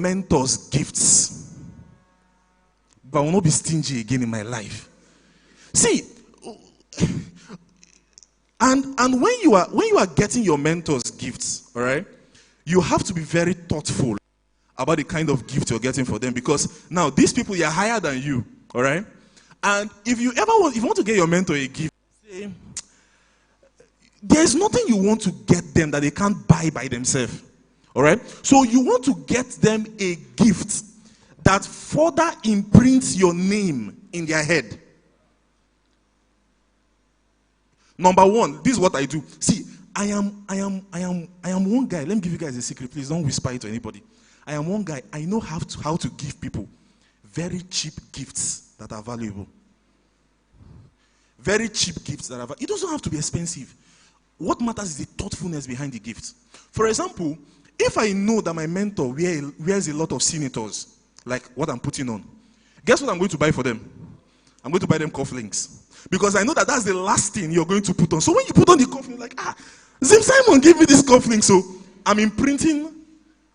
mentors gifts, but I will not be stingy again in my life. See, and when you are getting your mentors gifts, all right, you have to be very thoughtful about the kind of gift you're getting for them, because now these people are higher than you, all right? And if you want to get your mentor a gift, say, there's nothing you want to get them that they can't buy by themselves, all right? So you want to get them a gift that further imprints your name in their head. Number one, this is what I do. See, I am one guy. Let me give you guys a secret. Please don't whisper it to anybody. I am one guy. I know how to give people very cheap gifts that are valuable. Very cheap gifts that are valuable. It doesn't have to be expensive. What matters is the thoughtfulness behind the gift. For example, if I know that my mentor wears a lot of senators, like what I'm putting on, guess what I'm going to buy for them? I'm going to buy them cufflinks. Because I know that that's the last thing you're going to put on. So when you put on the cufflink, you're like, Zim Simon gave me this cufflink. So I'm imprinting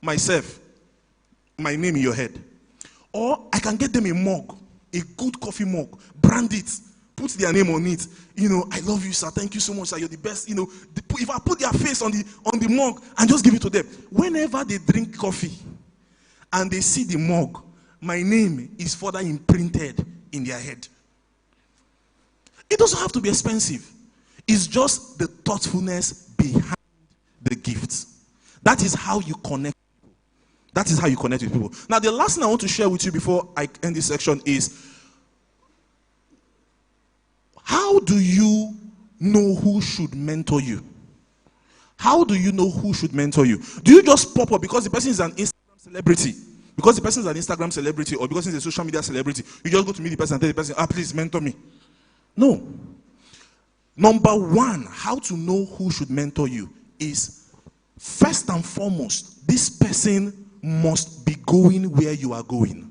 myself, my name in your head. Or I can get them a mug, a good coffee mug, brand it, put their name on it. I love you, sir. Thank you so much, sir. You're the best. If I put their face on the mug and just give it to them, whenever they drink coffee and they see the mug, my name is further imprinted in their head. It doesn't have to be expensive. It's just the thoughtfulness behind the gifts. That is how you connect. That is how you connect with people. Now, the last thing I want to share with you before I end this section is, how do you know who should mentor you? How do you know who should mentor you? Do you just pop up because the person is an Instagram celebrity? Because the person is an Instagram celebrity, or because he's a social media celebrity, you just go to meet the person and tell the person, please mentor me. No. Number one, how to know who should mentor you is, first and foremost, this person must be going where you are going.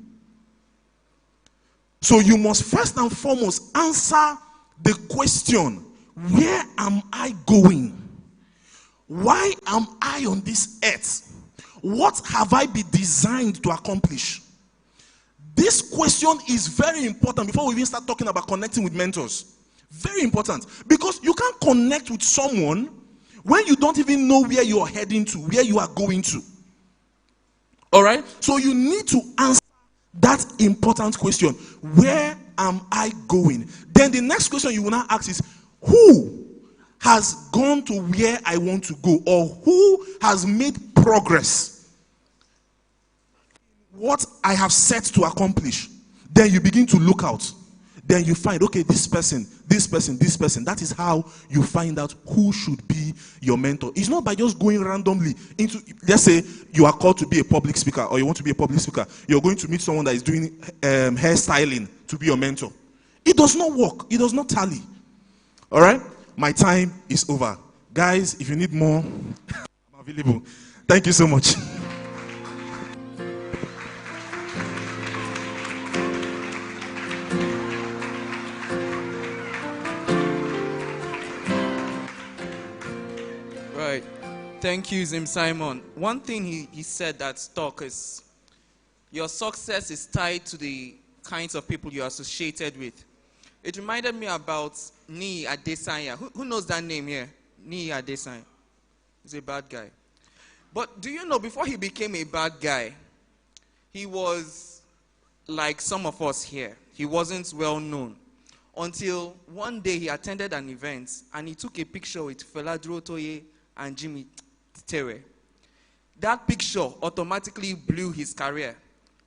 So you must first and foremost answer the question, where am I going? Why am I on this earth? What have I been designed to accomplish? This question is very important before we even start talking about connecting with mentors. Very important. Because you can't connect with someone when you don't even know where you are heading to, where you are going to. All right? So you need to answer that important question. Where am I going? Then the next question you will now ask is, who has gone to where I want to go? Or who has made progress? What I have set to accomplish. Then you begin to look out. Then you find, okay, this person. That is how you find out who should be your mentor. It's not by just going randomly into, let's say you are called to be a public speaker, or you want to be a public speaker. You're going to meet someone that is doing hairstyling to be your mentor. It does not work. It does not tally. All right? My time is over. Guys, if you need more, I'm available. Thank you so much. Right. Thank you, Zim Simon. One thing he said that stuck is, your success is tied to the kinds of people you're associated with. It reminded me about Niyi Adesanya. Who knows that name here? Niyi Adesanya. He's a bad guy. But do you know, before he became a bad guy, he was like some of us here. He wasn't well known. Until one day he attended an event and he took a picture with Fela Durotoye and Jimmy Tere. That picture automatically blew his career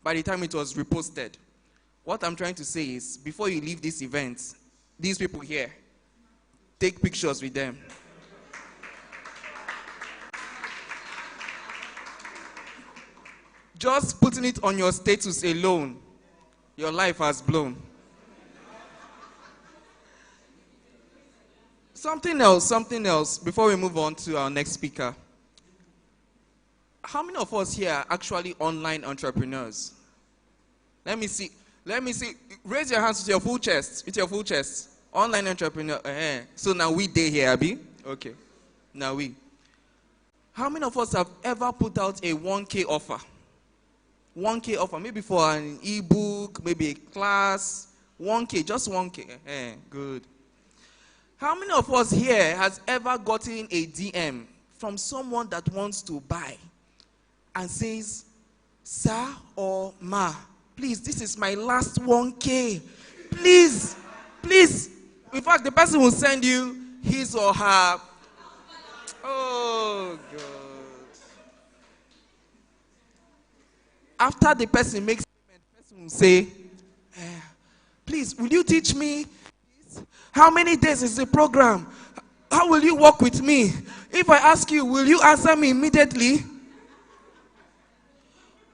by the time it was reposted. What I'm trying to say is, before you leave this event, these people here, take pictures with them. Just putting it on your status alone, your life has blown. Something else, before we move on to our next speaker. How many of us here are actually online entrepreneurs? Let me see. Raise your hands with your full chest. Online entrepreneur. So now we day here, Abi? Okay. Now we. How many of us have ever put out a 1K offer? 1K offer, maybe for an ebook, maybe a class. 1K, just 1K. Good. How many of us here has ever gotten a DM from someone that wants to buy and says, sir or ma, please, this is my last 1K. Please, please. In fact, the person will send you his or her. Oh, God. After the person makes payment, the person will say, please, will you teach me this? How many days is the program? How will you work with me? If I ask you, will you answer me immediately?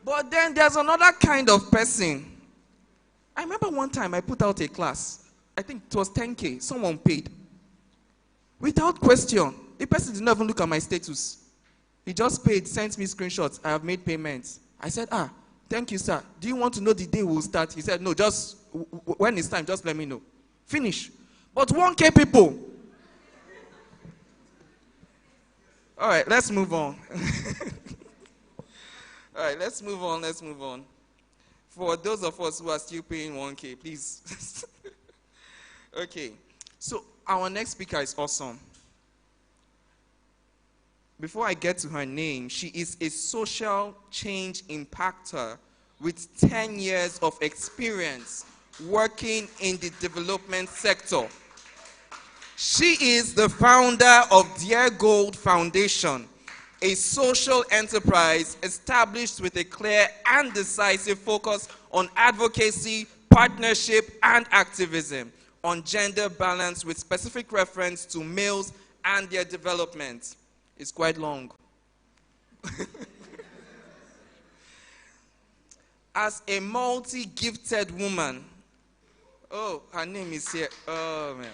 But then there's another kind of person. I remember one time I put out a class. I think it was 10K. Someone paid. Without question. The person did not even look at my status. He just paid, sent me screenshots. I have made payments. I said, thank you, sir. Do you want to know the day we'll start? He said, no, just when it's time, just let me know. Finish. But 1K people. All right, let's move on. All right, let's move on. For those of us who are still paying 1K, please. Okay, so our next speaker is awesome. Before I get to her name, she is a social change impactor with 10 years of experience working in the development sector. She is the founder of Dear Gold Foundation, a social enterprise established with a clear and decisive focus on advocacy, partnership, and activism on gender balance with specific reference to males and their development. It's quite long. As a multi-gifted woman, her name is here. Oh, man.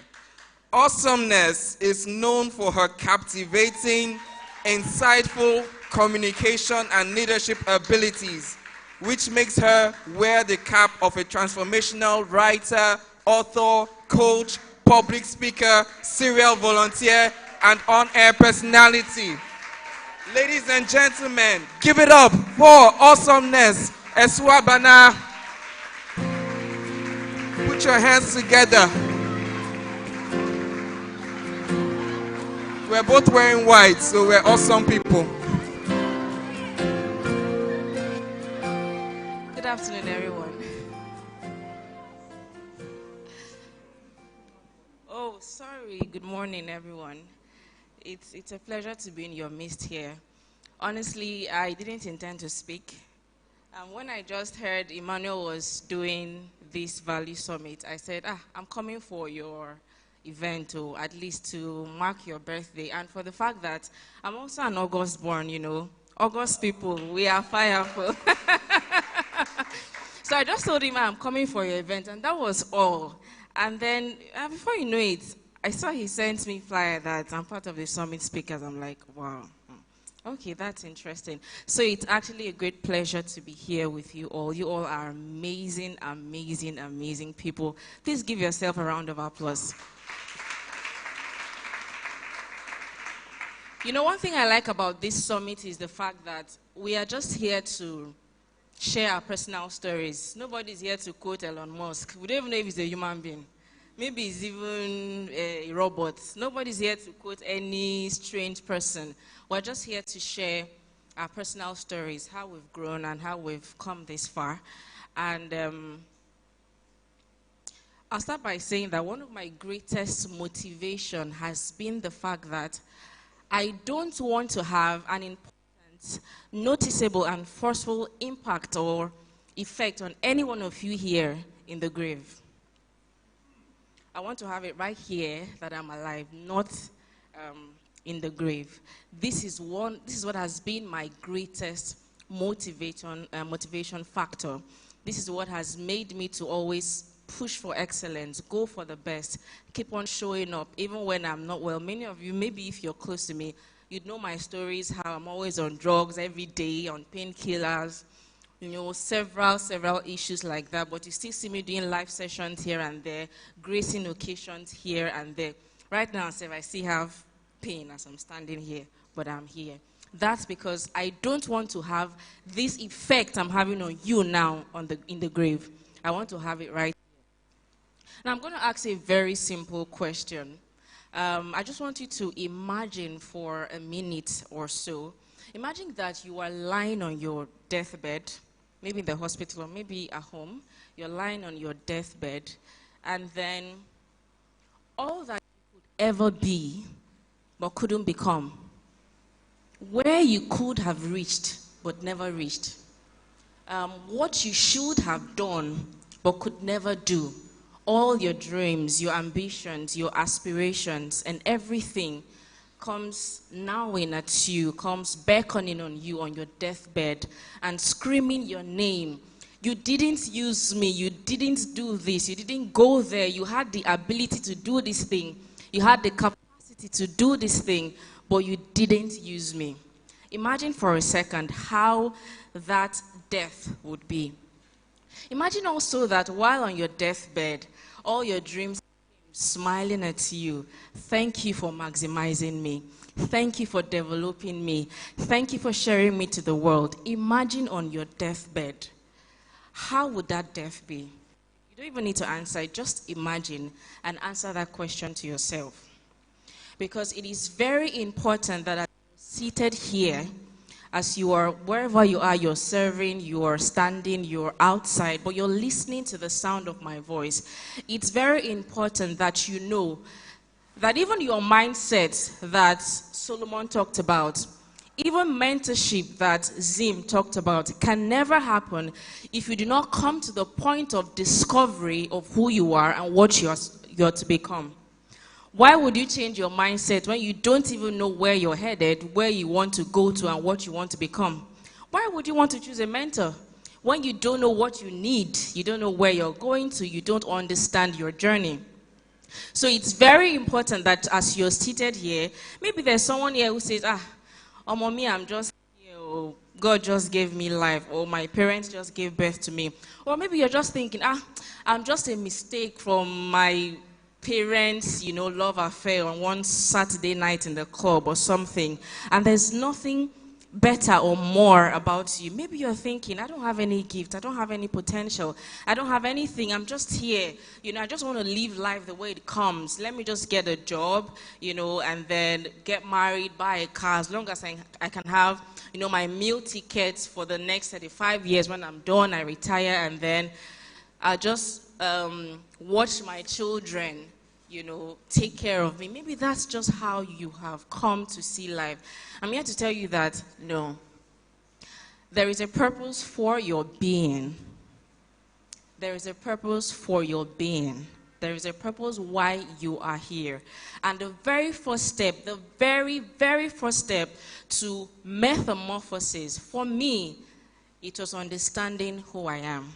Awesomeness is known for her captivating, insightful communication and leadership abilities, which makes her wear the cap of a transformational writer, author, coach, public speaker, serial volunteer, and on-air personality. Ladies and gentlemen, give it up for Awesomeness Eswabana. Put your hands together. We're both wearing white, so we're awesome people. Good afternoon, everyone. Oh, sorry. Good morning, everyone. It's a pleasure to be in your midst here. Honestly, I didn't intend to speak. When I just heard Emmanuel was doing this Value Summit, I said, I'm coming for your event, or at least to mark your birthday. And for the fact that I'm also an August born, August people, we are fireful. So I just told him I'm coming for your event, and that was all. And then, before you know it, I saw he sent me flyer that I'm part of the summit speakers. I'm like, wow, okay, that's interesting. So it's actually a great pleasure to be here with you all. You all are amazing, amazing, amazing people. Please give yourself a round of applause. One thing I like about this summit is the fact that we are just here to share our personal stories. Nobody's here to quote Elon Musk. We don't even know if he's a human being. Maybe he's even a robot. Nobody's here to quote any strange person. We're just here to share our personal stories, how we've grown and how we've come this far. And I'll start by saying that one of my greatest motivation has been the fact that I don't want to have an important, noticeable, and forceful impact or effect on any one of you here in the grave. I want to have it right here that I'm alive, not in the grave. This is what has been my greatest motivation factor. This is what has made me to always push for excellence, go for the best, keep on showing up, even when I'm not well. Many of you, maybe if you're close to me, you'd know my stories, how I'm always on drugs every day, on painkillers, several issues like that, but you still see me doing live sessions here and there, gracing occasions here and there. Right now, I still have pain as I'm standing here, but I'm here. That's because I don't want to have this effect I'm having on you now in the grave. I want to have it right here. Now I'm going to ask a very simple question. I just want you to imagine for a minute or so. Imagine that you are lying on your deathbed, maybe in the hospital or maybe at home. You're lying on your deathbed, and then all that you could ever be but couldn't become, where you could have reached but never reached, what you should have done but could never do, all your dreams, your ambitions, your aspirations, and everything comes gnawing at you, comes beckoning on you on your deathbed and screaming your name. You didn't use me, you didn't do this, you didn't go there, you had the ability to do this thing, you had the capacity to do this thing, but you didn't use me. Imagine for a second how that death would be. Imagine also that while on your deathbed, all your dreams smiling at you. Thank you for maximizing me. Thank you for developing me. Thank you for sharing me to the world. Imagine on your deathbed. How would that death be? You don't even need to answer it. Just imagine and answer that question to yourself. Because it is very important that as you're seated here, as you are, wherever you are, you're serving, you're standing, you're outside, but you're listening to the sound of my voice. It's very important that you know that even your mindset that Solomon talked about, even mentorship that Zim talked about, can never happen if you do not come to the point of discovery of who you are and what you're to become. Why would you change your mindset when you don't even know where you're headed, where you want to go to, and what you want to become? Why would you want to choose a mentor when you don't know what you need, you don't know where you're going to, you don't understand your journey? So it's very important that as you're seated here, maybe there's someone here who says, mommy, I'm just here, or God just gave me life, or my parents just gave birth to me. Or maybe you're just thinking, I'm just a mistake from my parents, love affair on one Saturday night in the club or something, and there's nothing better or more about you. Maybe you're thinking, I don't have any gift, I don't have any potential, I don't have anything, I'm just here, I just want to live life the way it comes. Let me just get a job, and then get married, buy a car, as long as I can have, my meal tickets for the next 35 years. When I'm done, I retire, and then I just watch my children take care of me. Maybe that's just how you have come to see life. I'm here to tell you that, no. There is a purpose for your being. There is a purpose for your being. There is a purpose why you are here. And the very first step, the very, very first step to metamorphosis, for me, it was understanding who I am.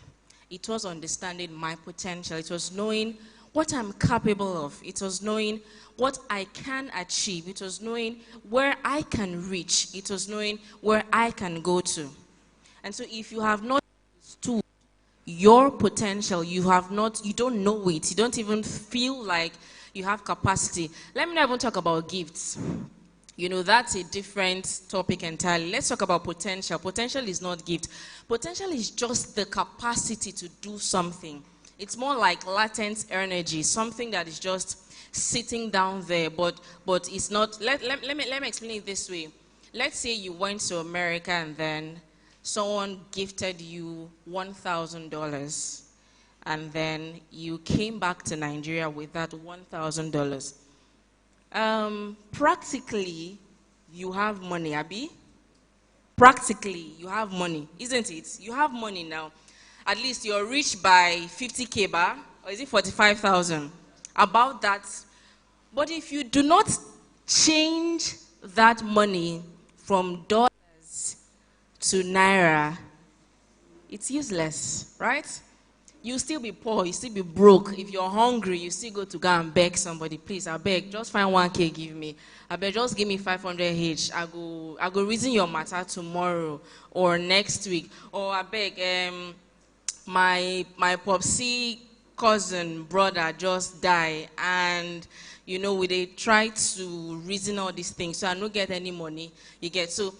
It was understanding my potential. It was knowing what I'm capable of. It was knowing what I can achieve. It was knowing where I can reach. It was knowing where I can go to. And so if you have not understood your potential, you don't know it, you don't even feel like you have capacity. Let me not even talk about gifts. That's a different topic entirely. Let's talk about potential. Potential is not gift. Potential is just the capacity to do something. It's more like latent energy, something that is just sitting down there, but it's not. Let me explain it this way. Let's say you went to America and then someone gifted you $1,000, and then you came back to Nigeria with that $1,000. Practically, you have money, Abi. Practically, you have money, isn't it? You have money now. At least you're rich by 50K bar, or is it 45,000? About that. But if you do not change that money from dollars to naira, it's useless, right? You'll still be poor, you'll still be broke. If you're hungry, you still go to go and beg somebody, please, I beg, just find 1K, give me. I beg, just give me 500H. I go reason your matter tomorrow or next week. Or I beg, my popsy cousin, brother just die, and they try to reason all these things, so I don't get any money. You get so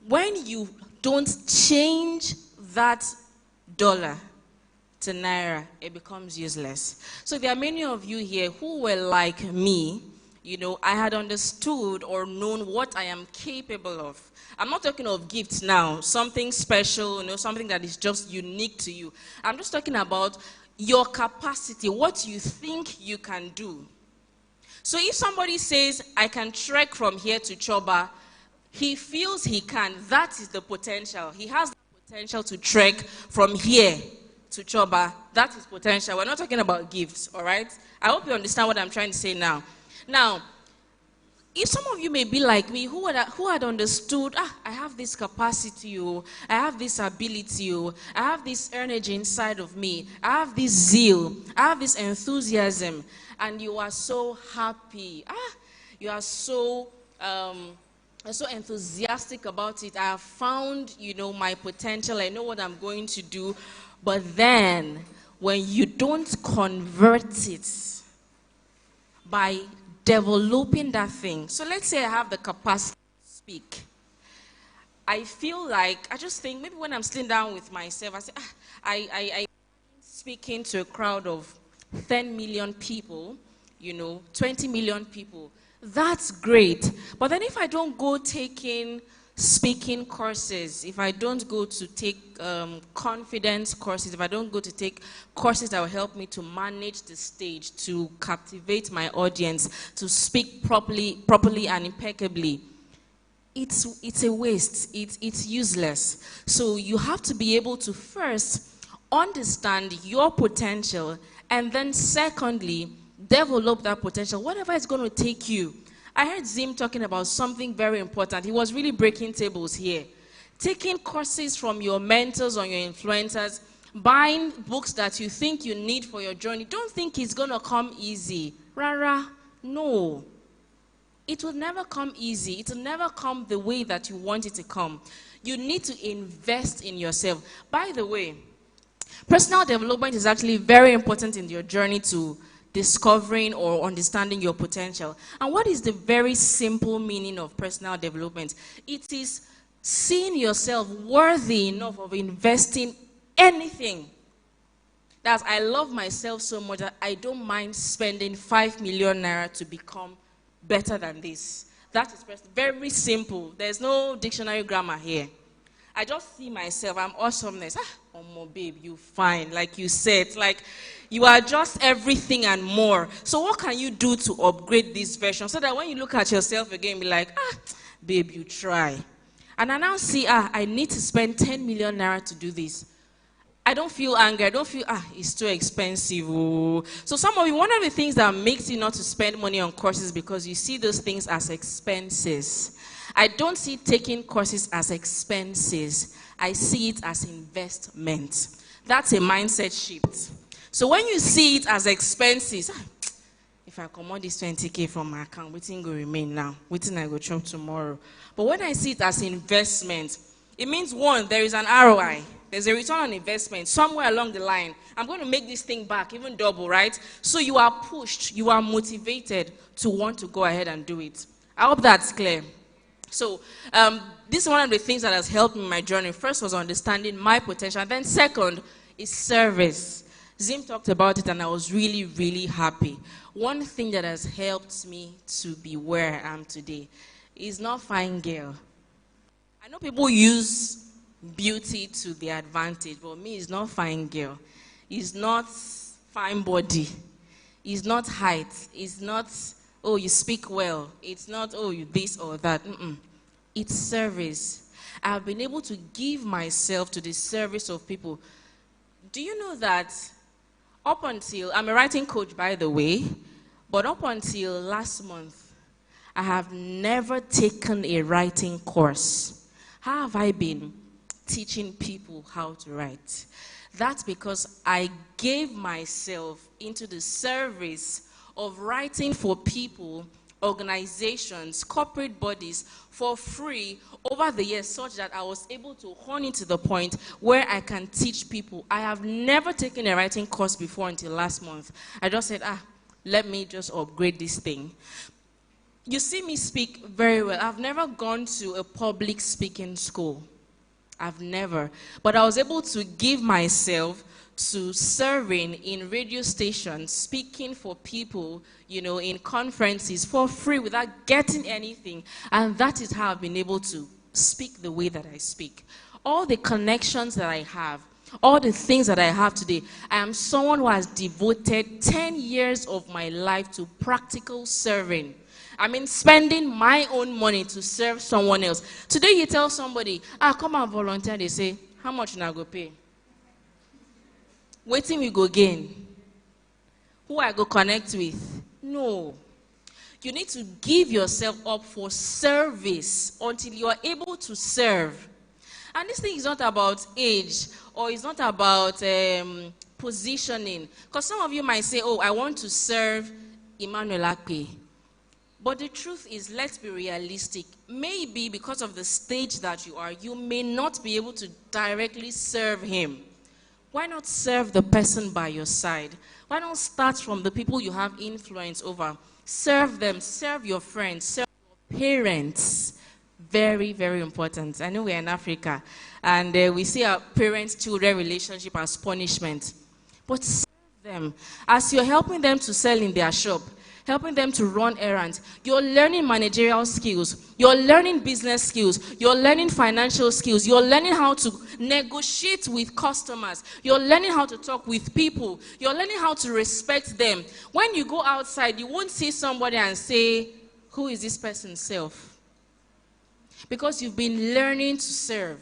when you don't change that dollar to naira, it becomes useless. So there are many of you here who were like me. I had understood or known what I am capable of. I'm not talking of gifts now, something special, something that is just unique to you. I'm just talking about your capacity, what you think you can do. So if somebody says, I can trek from here to Choba, he feels he can. That is the potential. He has the potential to trek from here to Choba. That is potential. We're not talking about gifts, all right? I hope you understand what I'm trying to say now. Now, if some of you may be like me, who had understood, I have this capacity, I have this ability, I have this energy inside of me, I have this zeal, I have this enthusiasm, and you are so happy. You are so enthusiastic about it. I have found, my potential. I know what I'm going to do. But then, when you don't convert it by developing that thing. So let's say I have the capacity to speak. I feel like, I just think, maybe when I'm sitting down with myself, I say, I speaking to a crowd of 10 million people, 20 million people. That's great. But then if I don't go taking speaking courses, if I don't go to take confidence courses, if I don't go to take courses that will help me to manage the stage, to captivate my audience, to speak properly and impeccably, it's a waste. It's useless. So you have to be able to first understand your potential, and then secondly, develop that potential, whatever it's going to take you. I heard Zim talking about something very important. He was really breaking tables here. Taking courses from your mentors or your influencers, buying books that you think you need for your journey. Don't think it's going to come easy. Rara, no. It will never come easy. It will never come the way that you want it to come. You need to invest in yourself. By the way, personal development is actually very important in your journey to discovering or understanding your potential. And what is the very simple meaning of personal development? It is seeing yourself worthy enough of investing anything. That's, I love myself so much that I don't mind spending 5 million naira to become better than this. That is very simple. There's no dictionary grammar here. I just see myself, I'm awesomeness. Babe, you fine. Like you said, like you are just everything and more. So what can you do to upgrade this version so that when you look at yourself again, be like, babe, you try. And I now see, I need to spend 10 million naira to do this. I don't feel angry. I don't feel, it's too expensive. Oh. So some of you, one of the things that makes you not to spend money on courses is because you see those things as expenses. I don't see taking courses as expenses. I see it as investment. That's a mindset shift. So when you see it as expenses, if I commot this 20K from my account, waiting will remain now. Waiting I go chop tomorrow. But when I see it as investment, it means one, there is an ROI. There's a return on investment somewhere along the line. I'm going to make this thing back, even double, right? So you are pushed, you are motivated to want to go ahead and do it. I hope that's clear. So this is one of the things that has helped me in my journey. First was understanding my potential. And then second is service. Zim talked about it and I was really, really happy. One thing that has helped me to be where I am today is not fine girl. I know people use beauty to their advantage, but me, it's not fine girl. It's not fine body. It's not height. It's not, oh, you speak well. It's not, oh, you this or that. It's service. I've been able to give myself to the service of people. Do you know that up until, I'm a writing coach, by the way, but up until last month, I have never taken a writing course. How have I been teaching people how to write? That's because I gave myself into the service of writing for people organizations, corporate bodies for free over the years, such that I was able to hone into the point where I can teach people. I have never taken a writing course before until last month. I just said, let me just upgrade this thing. You see me speak very well. I've never gone to a public speaking school. I've never. But I was able to give myself to serving in radio stations, speaking for people, in conferences for free without getting anything. And that is how I've been able to speak the way that I speak. All the connections that I have, all the things that I have today, I am someone who has devoted 10 years of my life to practical serving. I mean, spending my own money to serve someone else. Today you tell somebody, come and volunteer. They say, how much now go pay? Waiting we go gain. Who I go connect with? No. You need to give yourself up for service until you are able to serve. And this thing is not about age, or it's not about positioning. Because some of you might say, I want to serve Emmanuel Akpe. But the truth is, let's be realistic. Maybe because of the stage that you are, you may not be able to directly serve him. Why not serve the person by your side? Why not start from the people you have influence over? Serve them, serve your friends, serve your parents. Very, very important. I know we're in Africa, and we see our parent-children relationship as punishment. But serve them. As you're helping them to sell in their shop, helping them to run errands, you're learning managerial skills, you're learning business skills, you're learning financial skills, you're learning how to negotiate with customers, you're learning how to talk with people, you're learning how to respect them. When you go outside, you won't see somebody and say, who is this person's self? Because you've been learning to serve.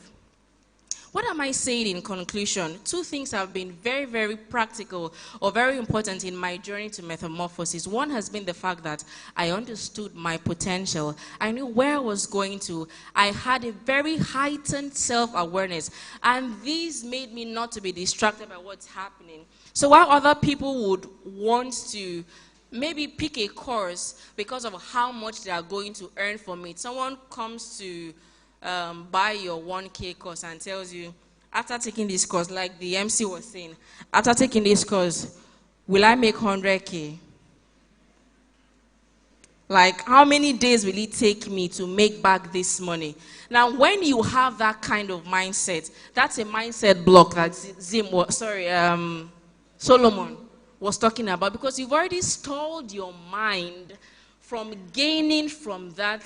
What am I saying in conclusion? Two things have been very, very practical or very important in my journey to metamorphosis. One has been the fact that I understood my potential. I knew where I was going to. I had a very heightened self-awareness. And these made me not to be distracted by what's happening. So while other people would want to maybe pick a course because of how much they are going to earn from it, someone comes to buy your 1K course and tells you, after taking this course, like the MC was saying, after taking this course, will I make 100K? Like, how many days will it take me to make back this money? Now, when you have that kind of mindset, that's a mindset block that Solomon was talking about, because you've already stalled your mind from gaining from that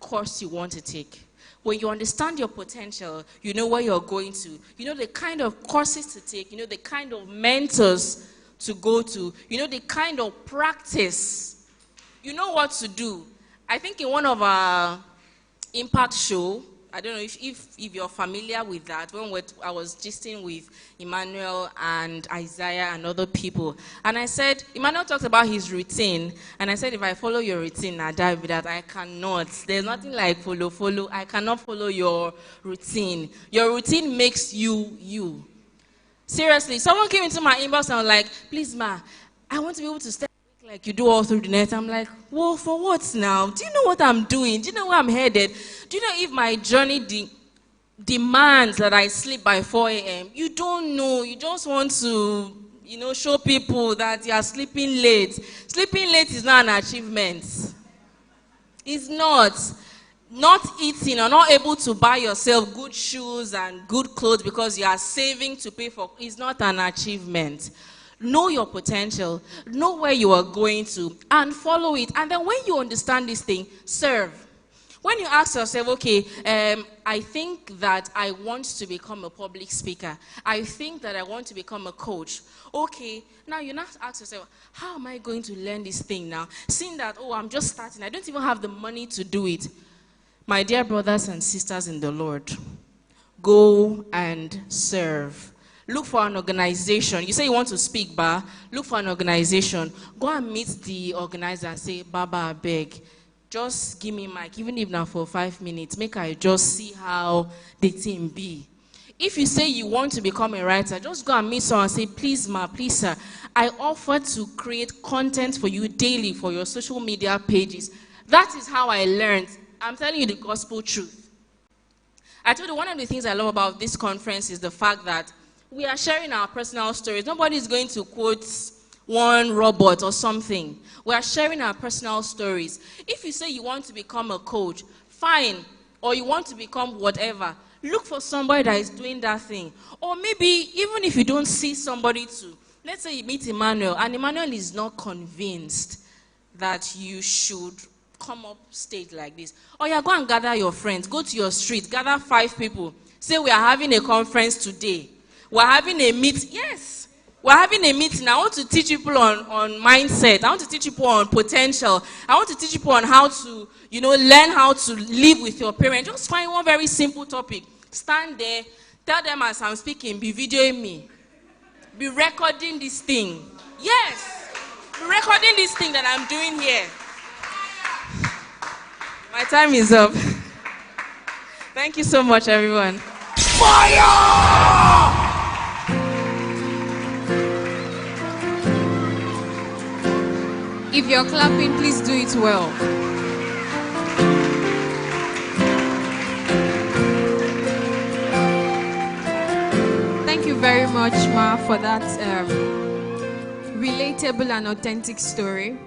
course you want to take. When you understand your potential, you know where you're going to. You know the kind of courses to take. You know the kind of mentors to go to. You know the kind of practice. You know what to do. I think in one of our impact show, I don't know if you're familiar with that, when I was gisting with Emmanuel and Isaiah and other people. And I said, Emmanuel talked about his routine. And I said, if I follow your routine, I die with that. I cannot. There's nothing like follow. I cannot follow your routine. Your routine makes you, you. Seriously, someone came into my inbox and was like, please, ma, I want to be able to step like you do all through the night. I'm like, well, for what now? Do you know what I'm doing? Do you know where I'm headed? Do you know if my journey demands that I sleep by 4 a.m.? You don't know. You just want to, show people that you are sleeping late. Sleeping late is not an achievement. It's not. Not eating or not able to buy yourself good shoes and good clothes because you are saving to pay for is not an achievement. Know your potential, know where you are going to, and follow it. And then when you understand this thing, serve. When you ask yourself, okay, I think that I want to become a public speaker. I think that I want to become a coach. Okay, now you have to ask yourself, how am I going to learn this thing now? Seeing that, I'm just starting. I don't even have the money to do it. My dear brothers and sisters in the Lord, go and serve. Look for an organization. You say you want to speak, Ba. Look for an organization. Go and meet the organizer and say, Baba, I beg, just give me mic, even if not for 5 minutes. Make I just see how the team be. If you say you want to become a writer, just go and meet someone and say, please, ma, please, sir, I offer to create content for you daily for your social media pages. That is how I learned. I'm telling you the gospel truth. I told you one of the things I love about this conference is the fact that we are sharing our personal stories. Nobody is going to quote one robot or something. We are sharing our personal stories. If you say you want to become a coach, fine. Or you want to become whatever, look for somebody that is doing that thing. Or maybe even if you don't see somebody to, let's say you meet Emmanuel, and Emmanuel is not convinced that you should come up stage like this. Or you go and gather your friends, go to your street, gather 5 people. Say we are having a conference today. We're having a meet. Yes, we're having a meeting. I want to teach people on mindset. I want to teach people on potential. I want to teach people on how to, learn how to live with your parents. Just find one very simple topic. Stand there, tell them as I'm speaking, be videoing me. Be recording this thing. Yes, be recording this thing that I'm doing here. My time is up. Thank you so much, everyone. Fire! If you're clapping, please do it well. Thank you very much, Ma, for that relatable and authentic story.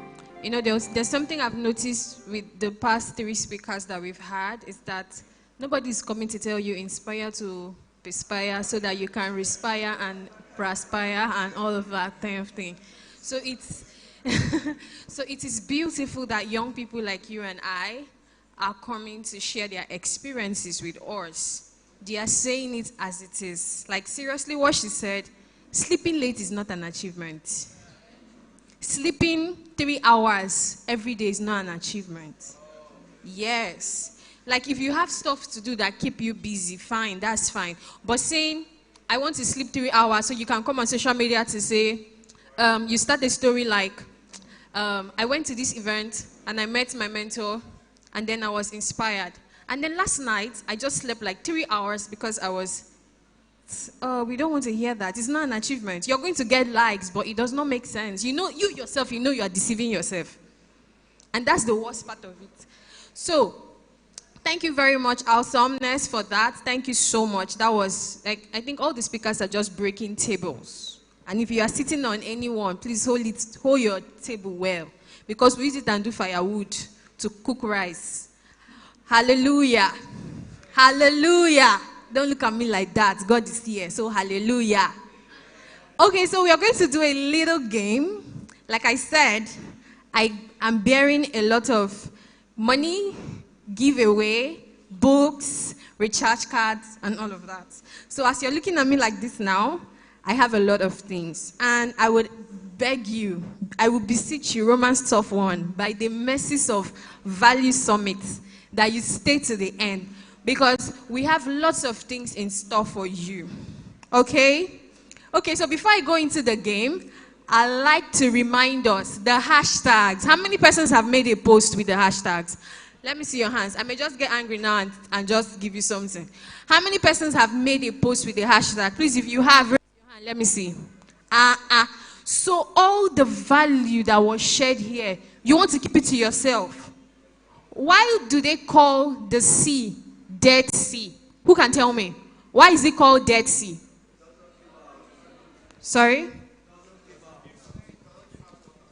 There's something I've noticed with the past 3 speakers that we've had is that nobody's coming to tell you inspire to perspire so that you can respire and perspire and all of that kind of thing. So it is beautiful that young people like you and I are coming to share their experiences with us. They are saying it as it is. Like seriously what she said, sleeping late is not an achievement. Sleeping 3 hours every day is not an achievement. Yes. Like if you have stuff to do that keep you busy, fine, that's fine. But saying, I want to sleep 3 hours so you can come on social media to say, you start a story like, I went to this event and I met my mentor and then I was inspired. And then last night, I just slept like 3 hours because I was, we don't want to hear that. It's not an achievement. You're going to get likes, but it does not make sense. You yourself, you are deceiving yourself. And that's the worst part of it. So, thank you very much, Awesomeness, for that. Thank you so much. That was, I think all the speakers are just breaking tables. And if you are sitting on anyone, please hold your table well. Because we use it and do firewood to cook rice. Hallelujah. Hallelujah. Don't look at me like that. God is here. So hallelujah. Okay, so we are going to do a little game. Like I said, I am bearing a lot of money, giveaway, books, recharge cards, and all of that. So as you're looking at me like this now, I have a lot of things. And I would beg you, I would beseech you, Romans 12:1, by the mercies of Value Summit, that you stay to the end. Because we have lots of things in store for you. Okay? Okay, so before I go into the game, I like to remind us the hashtags. How many persons have made a post with the hashtags? Let me see your hands. I may just get angry now and just give you something. How many persons have made a post with the hashtag? Please, if you have, raise your hand. Let me see. So all the value that was shared here, you want to keep it to yourself. Why do they call the sea Dead Sea? Who can tell me? Why is it called Dead Sea? Sorry?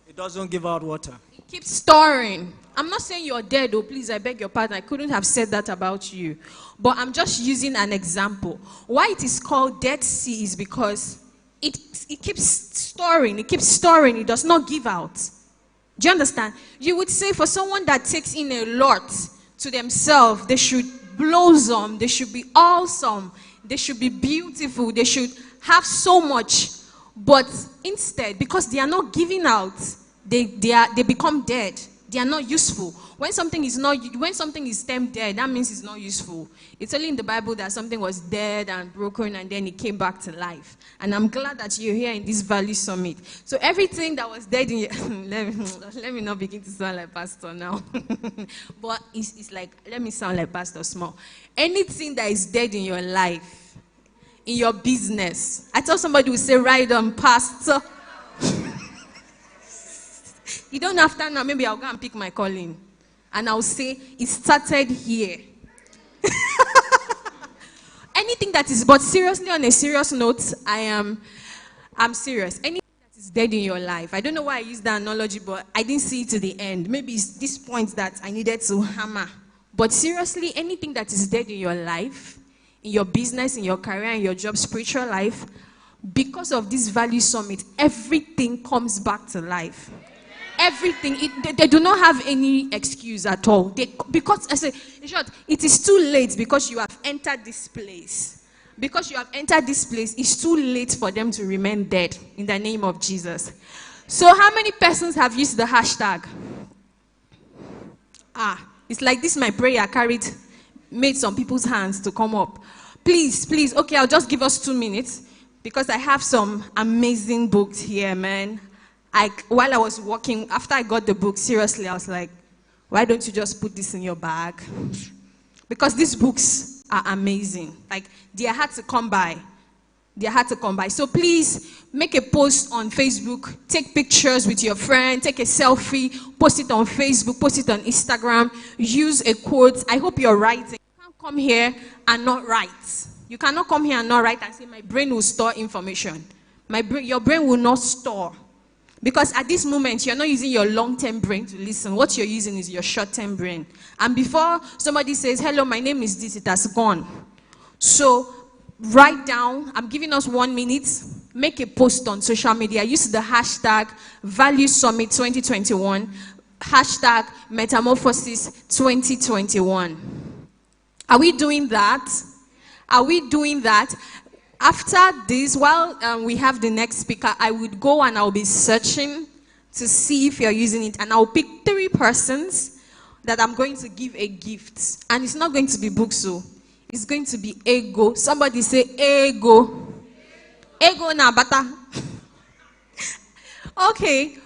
It doesn't give out water. It keeps storing. I'm not saying you're dead, oh, please, I beg your pardon. I couldn't have said that about you. But I'm just using an example. Why it is called Dead Sea is because it keeps storing. It keeps storing. It does not give out. Do you understand? You would say for someone that takes in a lot to themselves, they should blossom, they should be awesome, they should be beautiful, they should have so much. But instead, because they are not giving out, they become dead. They are not useful. When something is termed dead, that means it's not useful. It's only in the Bible that something was dead and broken and then it came back to life. And I'm glad that you're here in this Value Summit. So everything that was dead in your let me not begin to sound like pastor now. But it's like, let me sound like pastor small. Anything that is dead in your life in your business. I tell somebody who say, right on, pastor. You don't have time now. Maybe I'll go and pick my calling. And I'll say, it started here. Anything that is, but seriously, on a serious note, I'm serious. Anything that is dead in your life. I don't know why I used that analogy, but I didn't see it to the end. Maybe it's this point that I needed to hammer. But seriously, anything that is dead in your life, in your business, in your career, in your job, spiritual life, because of this value summit, everything comes back to life. Everything. They do not have any excuse at all. Because, I say, in short, it is too late because you have entered this place. Because you have entered this place, it's too late for them to remain dead in the name of Jesus. So how many persons have used the hashtag? It's like this, my prayer made some people's hands to come up. Please, okay, I'll just give us 2 minutes because I have some amazing books here, man. While I was walking, after I got the book, seriously, I was like, why don't you just put this in your bag? Because these books are amazing. Like, they are hard to come by. So please, make a post on Facebook, take pictures with your friend, take a selfie, post it on Facebook, post it on Instagram, use a quote. I hope you're writing. You can't come here and not write. You cannot come here and not write and say, my brain will store information. Your brain will not store. Because at this moment, you're not using your long-term brain to listen. What you're using is your short-term brain. And before somebody says, hello, my name is this, it has gone. So write down, I'm giving us 1 minute, make a post on social media. Use the hashtag Value Summit 2021, hashtag Metamorphosis 2021. Are we doing that? After this, while we have the next speaker, I would go and I'll be searching to see if you're using it. And I'll pick 3 persons that I'm going to give a gift. And it's not going to be books, so it's going to be ego. Somebody say ego. Ego na bata. Okay.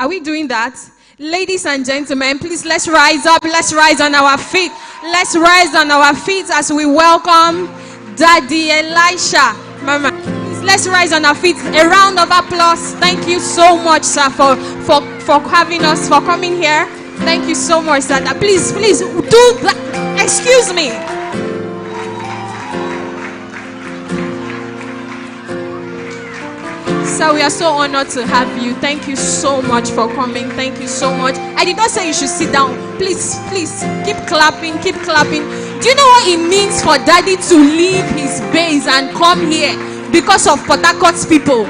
Are we doing that? Ladies and gentlemen, please let's rise up. Let's rise on our feet. Let's rise on our feet as we welcome Daddy Elisha. Mama, please let's rise on our feet. A round of applause. Thank you so much, sir, for having us, for coming here. Thank you so much, sir. Please do that. Excuse me. Sir, we are so honored to have you. Thank you so much for coming. Thank you so much. I did not say you should sit down. Please, keep clapping. Do you know what it means for Daddy to leave his base and come here because of Port Harcourt's people?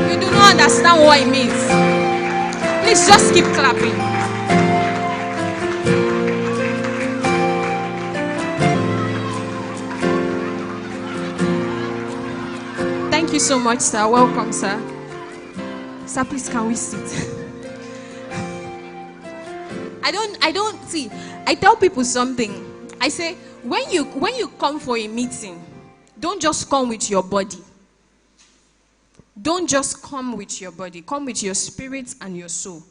You do not understand what it means. Please just keep clapping. Thank you so much, sir. Welcome, sir. Sir, please, can we sit? I tell people something. I say, when you come for a meeting, don't just come with your body. Don't just come with your body. Come with your spirit and your soul.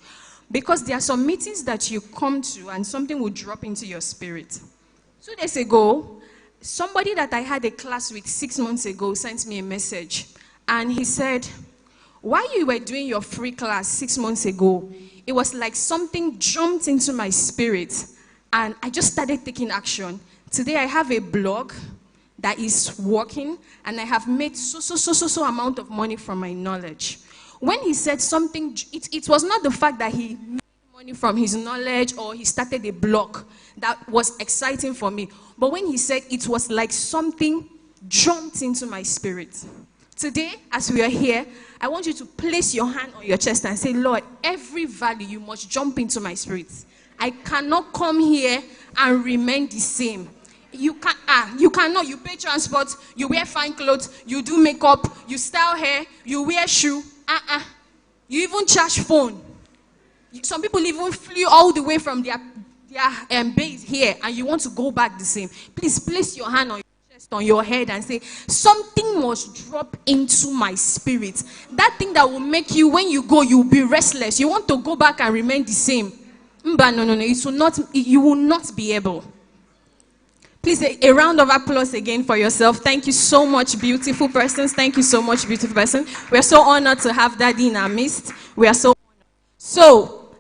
Because there are some meetings that you come to and something will drop into your spirit. 2 days ago, somebody that I had a class with 6 months ago sent me a message. And he said, while you were doing your free class 6 months ago, it was like something jumped into my spirit. And I just started taking action. Today I have a blog that is working. And I have made so amount of money from my knowledge. When he said something, it was not the fact that he made money from his knowledge or he started a blog that was exciting for me. But when he said it was like something jumped into my spirit. Today, as we are here, I want you to place your hand on your chest and say, Lord, every value you must jump into my spirit. I cannot come here and remain the same. You cannot. You pay transport, you wear fine clothes, you do makeup, you style hair, you wear shoe. You even charge phone. Some people even flew all the way from their base here, and you want to go back the same. Please place your hand on your chest, on your head, and say, something must drop into my spirit. That thing that will make you, when you go, you'll be restless. You want to go back and remain the same. Mba, no. It will not, you will not be able. Please, a round of applause again for yourself. Thank you so much, beautiful persons. Thank you so much, beautiful person. We are so honored to have Daddy in our midst. We are so honored. So,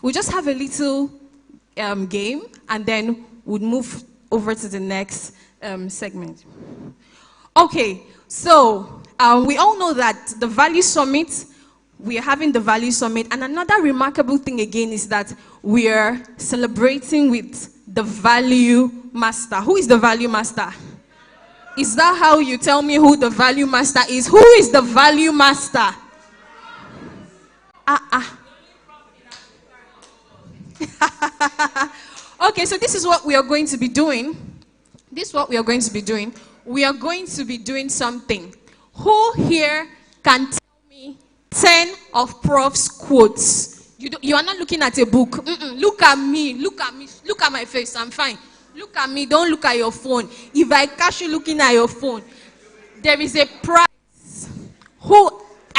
we'll just have a little game, and then we'll move over to the next segment. Okay, so we all know that the Value Summit, we are having the Value Summit, and another remarkable thing again is that we are celebrating with the Value Master. Who is the Value Master? Is that how you tell me who the Value Master is? Who is the Value Master? Okay, so this is what we are going to be doing. We are going to be doing something. Who here can tell me 10 of Prof's quotes? You are not looking at a book. Look at me. Look at my face. I'm fine. Look at me. Don't look at your phone. If I catch you looking at your phone, there is a prize. Who